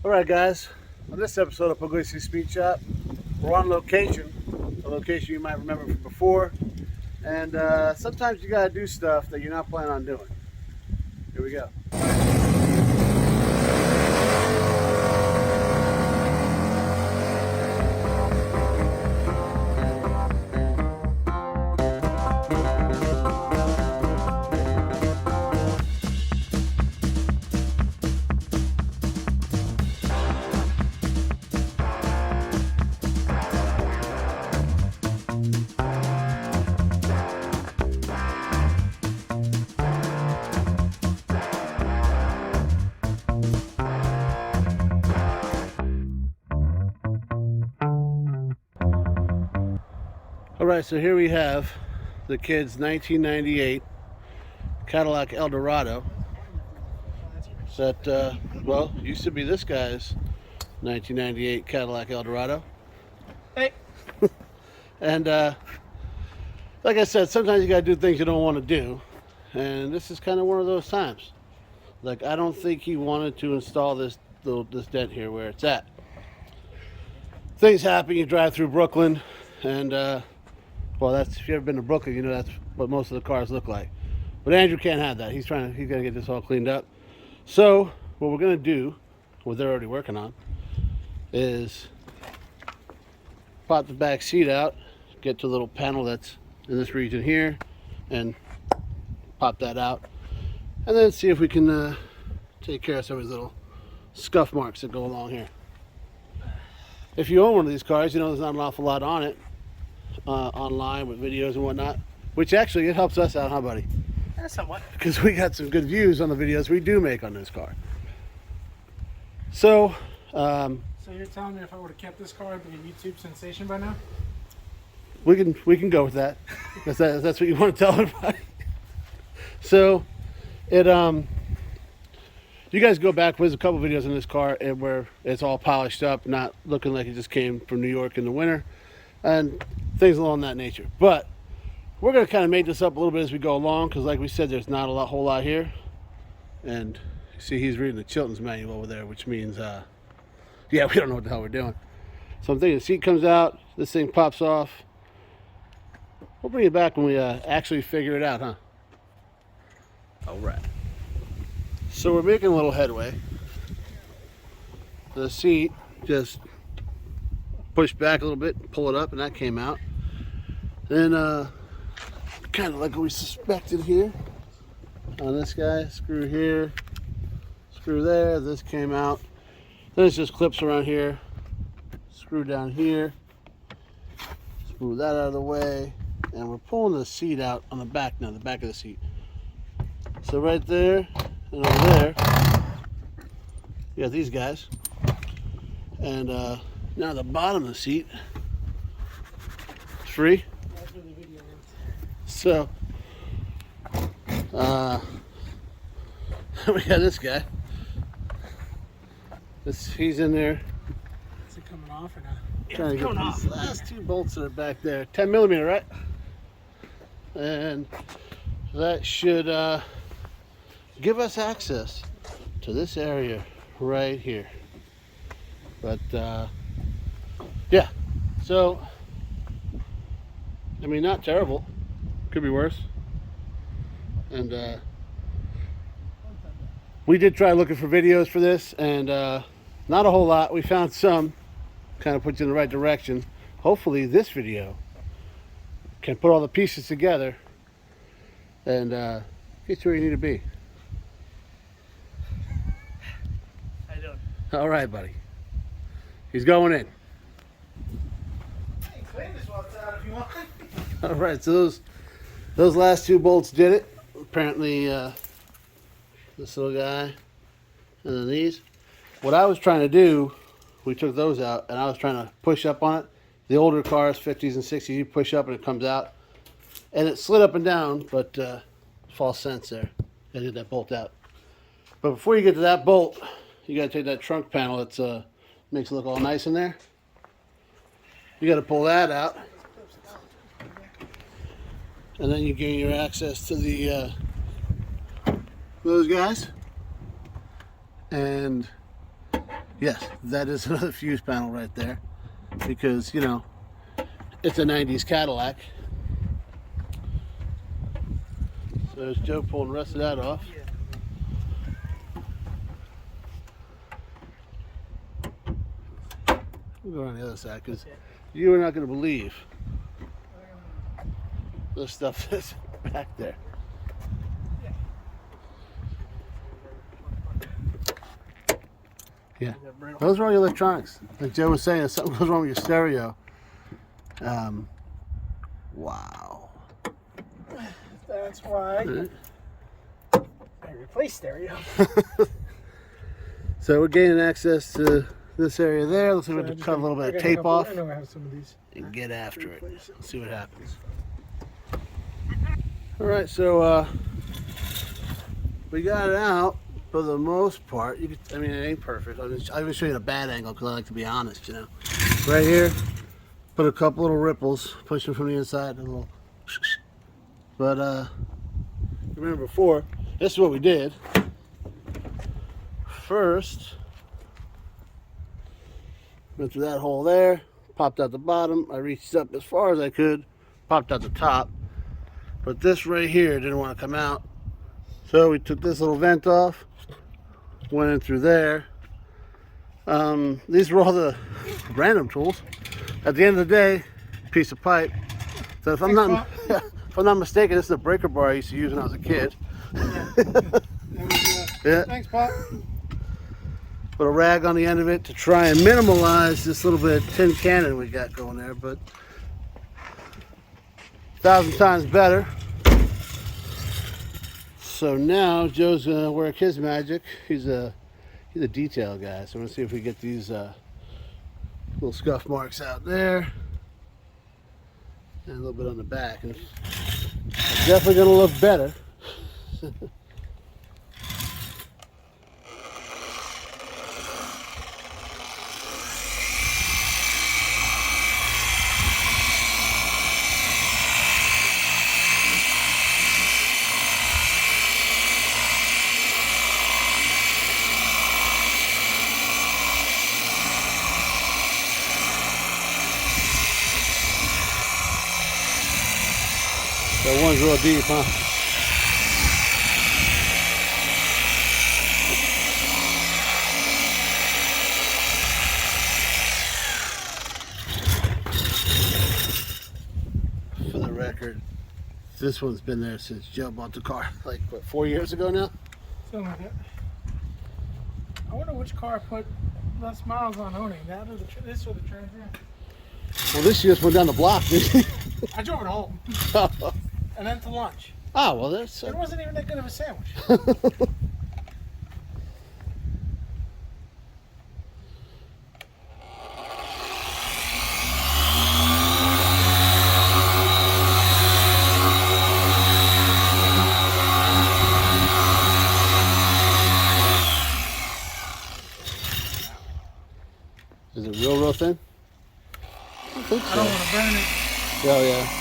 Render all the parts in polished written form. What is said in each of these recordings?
Alright guys, on this episode of Pugliese Speed Shop, we're on location, a location you might remember from before, and sometimes you gotta do stuff that you're not planning on doing. Here we go. Alright, so here we have the kid's 1998 Cadillac Eldorado that, well, used to be this guy's 1998 Cadillac Eldorado. Hey! And, like I said, sometimes you gotta do things you don't want to do. And this is kind of one of those times. Like, I don't think he wanted to install this dent here where it's at. Things happen, you drive through Brooklyn, and, well, that's, if you've ever been to Brooklyn, you know that's what most of the cars look like. But Andrew can't have that. He's gonna get this all cleaned up. So what we're gonna do, what they're already working on, is pop the back seat out, get to the little panel that's in this region here, and pop that out, and then see if we can take care of some of these little scuff marks that go along here. If you own one of these cars, you know there's not an awful lot on it. Online with videos and whatnot, which actually it helps us out, huh, buddy? Somewhat. Because we got some good views on the videos we do make on this car. So, so you're telling me if I would have kept this car, it'd be a YouTube sensation by now? we can go with that. If that's what you want to tell everybody. So, you guys go back. There's a couple videos in this car where it's all polished up, not looking like it just came from New York in the winter, and things along that nature. But we're going to kind of make this up a little bit as we go along, because like we said, there's not a whole lot here. And you see he's reading the Chilton's manual over there, which means yeah, we don't know what the hell we're doing. So I'm thinking the seat comes out, this thing pops off. We'll bring it back when we actually figure it out, huh? All right. So we're making a little headway. The seat just push back a little bit, pull it up, and that came out. Then kind of like we suspected here on this guy, screw here, screw there, this came out. Then it's just clips around here, screw down here, screw that out of the way, and we're pulling the seat out on the back now, the back of the seat. So right there and over there, you got these guys, and now the bottom of the seat is free. So we got this guy. He's in there. Is it coming off or not? Trying to get these last two bolts that are back there. 10 millimeter, right? And that should give us access to this area right here. But yeah, so I mean, not terrible, could be worse. And we did try looking for videos for this, and not a whole lot. We found some, kind of puts you in the right direction. Hopefully this video can put all the pieces together and get you where you need to be. How you doing? All right, buddy. He's going in. Hey, clean this one out if you want. All right, so those last two bolts did it. Apparently, this little guy and then these. What I was trying to do, we took those out, and I was trying to push up on it. The older cars, 50s and 60s, you push up and it comes out. And it slid up and down, but false sense there. I did that bolt out. But before you get to that bolt, you got to take that trunk panel that's makes it look all nice in there. You got to pull that out, and then you gain your access to the those guys. And Yes, that is another fuse panel right there, because you know it's a 90s Cadillac. So there's Joe pulling the rest of that off. We'll go on the other side because you are not going to believe the stuff that's back there. Yeah, those are all your electronics. Like Joe was saying, if something goes wrong with your stereo, wow. That's why I replaced stereo. So we're gaining access to this area there. Let's see if we can cut a little bit of tape off I know I have some of these. and get after it. Let's see what happens. All right, so we got it out for the most part. You could, I mean, it ain't perfect. I'm gonna show you the bad angle because I like to be honest, you know. Right here, put a couple little ripples, pushing from the inside, a little. But remember before, this is what we did. First, went through that hole there, popped out the bottom. I reached up as far as I could, popped out the top. But this right here didn't want to come out. So we took this little vent off, went in through there. These were all the random tools. At the end of the day, piece of pipe. So if I'm not mistaken, this is a breaker bar I used to use when I was a kid. Yeah. Thanks, Pop. Put a rag on the end of it to try and minimize this little bit of tin cannon we got going there, but 1,000 times better. So now Joe's gonna work his magic. He's a detail guy, so I'm gonna see if we get these little scuff marks out there and a little bit on the back. And it's definitely gonna look better. That one's real deep, huh? For the record, this one's been there since Joe bought the car, like what, 4 years ago now? Something like that. I wonder which car I put less miles on owning, that or this or the Trans Am. Well, this just went down the block, didn't it? I drove it home. And then to lunch. Oh, well, that's... It wasn't even that good of a sandwich. Is it real thin? I think so. I don't want to burn it. Oh, yeah.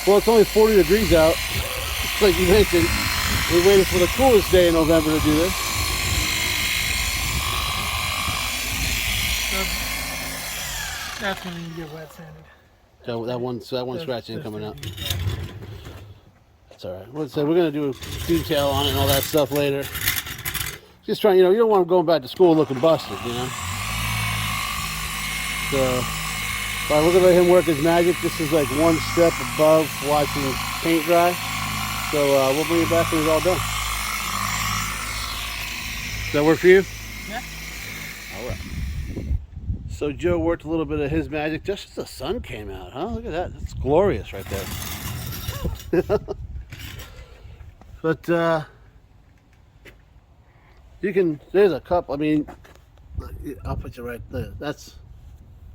Well, it's only 40 degrees out. Like you mentioned, we waited for the coolest day in November to do this. So that's when you get wet sanded. That one scratch ain't coming out. That's all right. So we're gonna do a detail on it and all that stuff later. Just trying, you know, you don't want to go back to school looking busted, you know. So. All right, we're gonna let him work his magic. This is like one step above watching paint dry. So we'll bring it back when it's all done. Does that work for you? Yeah. All right. So Joe worked a little bit of his magic just as the sun came out, huh? Look at that. That's glorious right there. But you can, there's a couple, I mean, I'll put you right there. That's,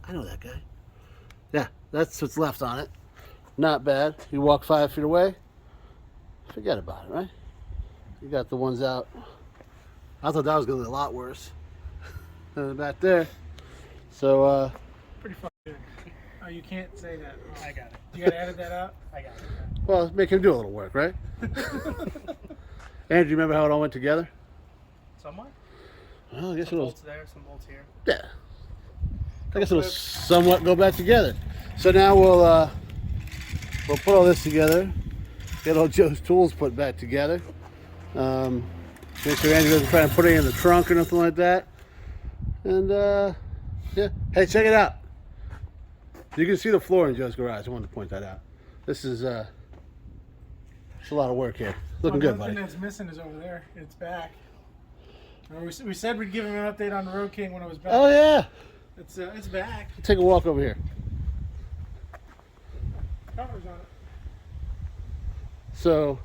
I know that guy. Yeah, that's what's left on it. Not bad. You walk 5 feet away, forget about it, right? You got the ones out. I thought that was going to be a lot worse than back there. So, Pretty fucking good. Oh, you can't say that. Oh, I got it. You got to edit that out? I got it. well, make him do a little work, right? Andrew, you remember how it all went together? Somewhat? Well, I guess Some it'll. bolts there, some bolts here. Yeah. I guess it'll somewhat go back together. So now we'll put all this together. Get all Joe's tools put back together. Make sure Andrew doesn't try and put it in the trunk or nothing like that. And yeah. Hey, check it out. You can see the floor in Joe's garage. I wanted to point that out. This is it's a lot of work here. Looking good, buddy. The only thing that's missing is over there. It's back. Remember we said we'd give him an update on the Road King when it was back. Oh yeah. It's back. Take a walk over here. Covers on it. So,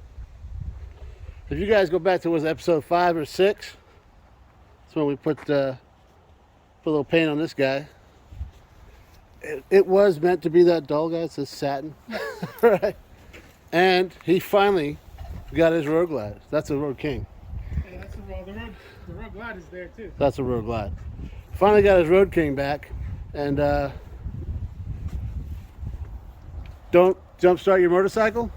if you guys go back to, was it episode 5 or 6? That's when we put a little paint on this guy. It was meant to be that dull guy. It says satin. Right? And he finally got his Road Glide. That's a Road King. Yeah, that's the Road Glide is there too. That's a Road Glide. Finally got his Road King back. And don't jump start your motorcycle.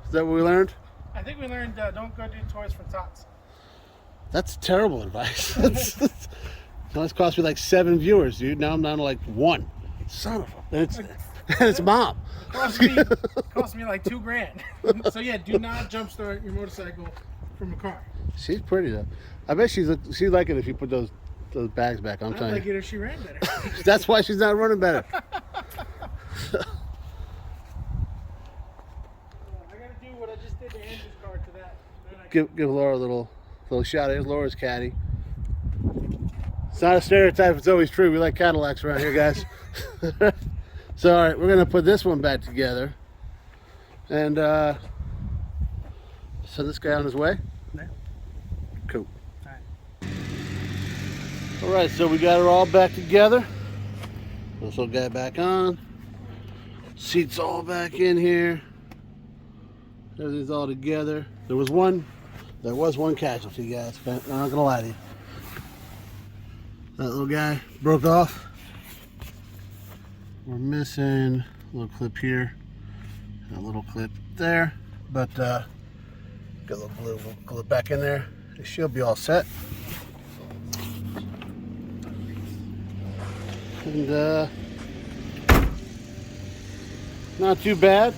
Is that what we learned? I think we learned don't go do toys for tots. That's terrible advice. That's cost me like 7 viewers, dude. Now I'm down to like 1. Son of a... And it's mom. Cost me like $2,000. So yeah, do not jumpstart your motorcycle from a car. She's pretty though. I bet she'd like it if you put those bags back. I'm I'd telling like you. it if she ran better. That's why she's not running better. I gotta do what I just did to Andrew's car to that. Give Laura a little shout out. Here's Laura's Caddy. It's not a stereotype. It's always true. We like Cadillacs around here, guys. So, all right, we're gonna put this one back together, and send this guy on his way. Yeah. Cool. All right. All right, so we got it all back together. This little guy back on. Seats all back in here. Everything's all together. There was one casualty, guys. I'm not gonna lie to you. That little guy broke off. We're missing a little clip here, and a little clip there, but got a little blue. We'll glue it back in there. She'll be all set. And not too bad.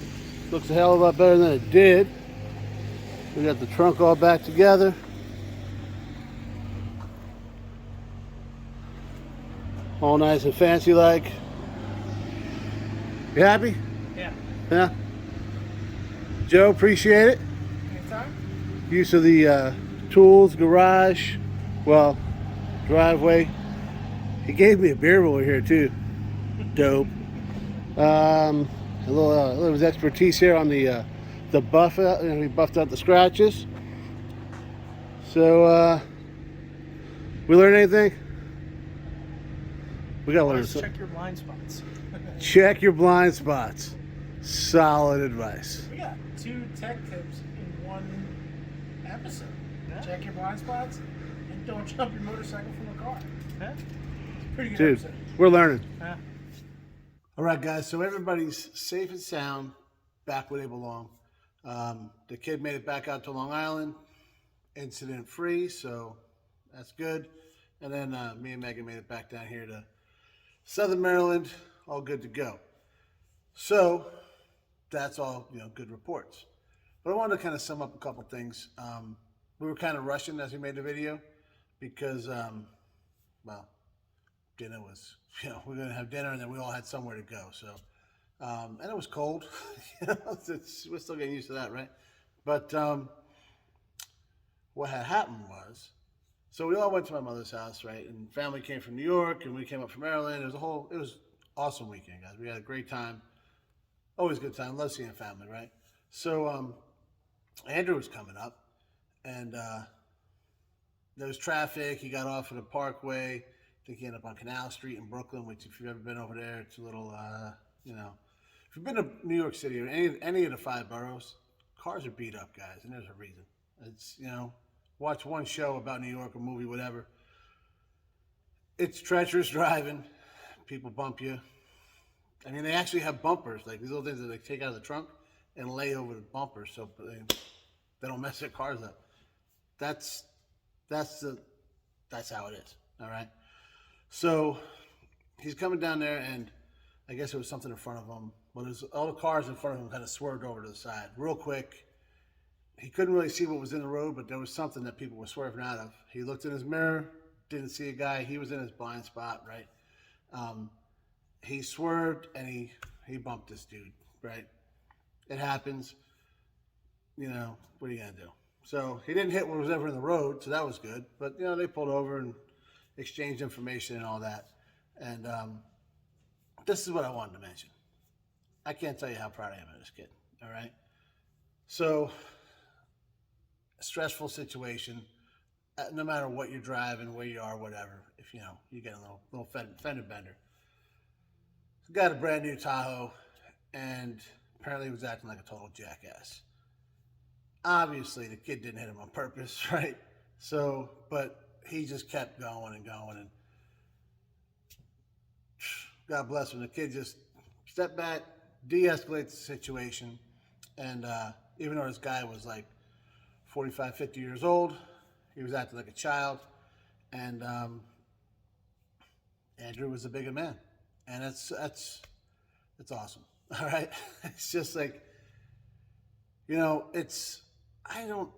Looks a hell of a lot better than it did. We got the trunk all back together. All nice and fancy like. You happy? Yeah. Yeah. Joe, appreciate it. Anytime? Use of the tools, garage, well, driveway. He gave me a beer over here too. Dope. A little of his expertise here on the buff. He buffed out the scratches. So, we learned anything? We gotta learn Always something. check your blind spots. Check your blind spots. Solid advice. We got 2 tech tips in one episode. Yeah. Check your blind spots and don't jump your motorcycle from a car. Yeah. It's a pretty good Dude, episode. we're learning. Yeah. All right, guys, so everybody's safe and sound, back where they belong. The kid made it back out to Long Island, incident free, so that's good. And then me and Megan made it back down here to Southern Maryland, all good to go. So that's all, good reports. But I wanted to kind of sum up a couple things. We were kind of rushing as we made the video because, dinner was, we're going to have dinner and then we all had somewhere to go. So, and it was cold. We're still getting used to that, right? But what had happened was, so we all went to my mother's house, right? And family came from New York, and we came up from Maryland. It was awesome weekend, guys. We had a great time. Always a good time. Love seeing family, right? So Andrew was coming up, and there was traffic. He got off at a parkway. I think he ended up on Canal Street in Brooklyn, which if you've ever been over there, it's a little, if you've been to New York City or any of the 5 boroughs, cars are beat up, guys, and there's a reason. It's, watch one show about New York, a movie, whatever. It's treacherous driving. People bump you. I mean, they actually have bumpers, like these little things that they take out of the trunk and lay over the bumpers so they don't mess their cars up. That's the That's how it is. All right. So he's coming down there, and I guess it was something in front of him. But all the cars in front of him kind of swerved over to the side real quick. He couldn't really see what was in the road, but there was something that people were swerving out of. He looked in his mirror, didn't see a guy. He was in his blind spot, right? He swerved and he bumped this dude, right? It happens. What are you gonna do? So he didn't hit what was ever in the road, so that was good. But they pulled over and exchanged information and all that. And this is what I wanted to mention. I can't tell you how proud I am of this kid. All right. So, a stressful situation. No matter what you're driving, where you are, whatever. If you get a little fender bender. He got a brand new Tahoe, and apparently he was acting like a total jackass. Obviously, the kid didn't hit him on purpose, right? So, but he just kept going and going, and God bless him. The kid just stepped back, de-escalated the situation, and even though this guy was like 45, 50 years old, he was acting like a child, and Andrew was a bigger man, and that's awesome. All right, it's just like I don't,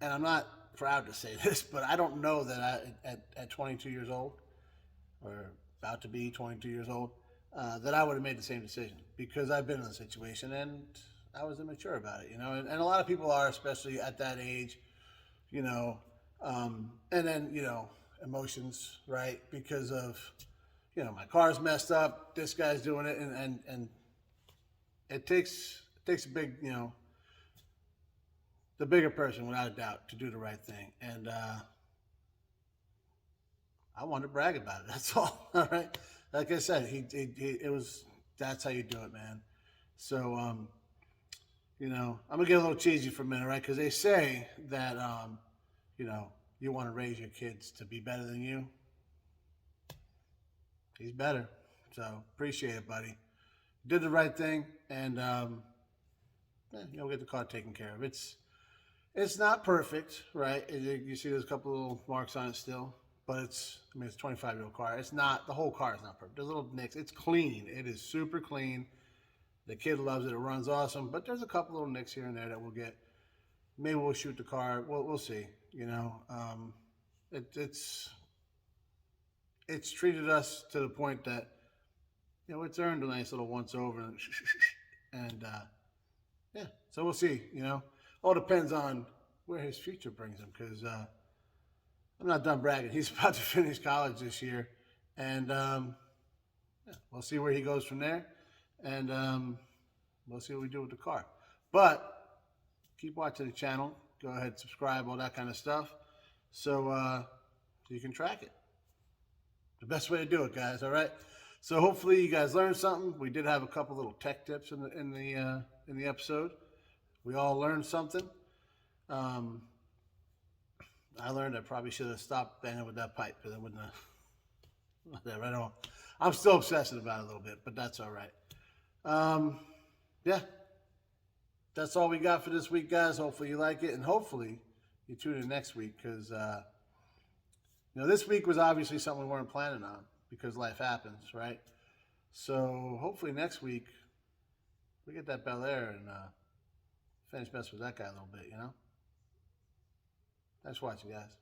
and I'm not proud to say this, but I don't know that at 22 years old, or about to be 22 years old, that I would have made the same decision, because I've been in the situation and I was immature about it, and a lot of people are, especially at that age, and then, emotions, right? Because of, my car's messed up, this guy's doing it, and it takes a big, the bigger person, without a doubt, to do the right thing. And I wanted to brag about it. That's all. All right. Like I said, that's how you do it, man. So, I'm gonna get a little cheesy for a minute, right? Because they say that, you want to raise your kids to be better than you. He's better. So appreciate it, buddy. Did the right thing, and get the car taken care of. It's not perfect, right? You see, there's a couple of little marks on it still, but it's a 25-year-old car. It's not, the whole car is not perfect. There's little nicks. It's clean. It is super clean. The kid loves it. It runs awesome, but there's a couple little nicks here and there that we'll get. Maybe we'll shoot the car. We'll see. It's treated us to the point that it's earned a nice little once over, and yeah. So we'll see. All depends on where his future brings him, because I'm not done bragging. He's about to finish college this year, and we'll see where he goes from there, and we'll see what we do with the car. But keep watching the channel. Go ahead, subscribe, all that kind of stuff, so you can track it. The best way to do it, guys. All right. So hopefully you guys learned something. We did have a couple little tech tips in the episode. We all learned something. I learned I probably should have stopped banging with that pipe, because I wouldn't have. Whatever. I don't. I'm still obsessive about it a little bit, but that's all right. Yeah. That's all we got for this week, guys. Hopefully you like it, and hopefully you tune in next week, because this week was obviously something we weren't planning on, because life happens, right? So hopefully next week we get that Bel Air and finish messing with that guy a little bit, Thanks for watching, guys.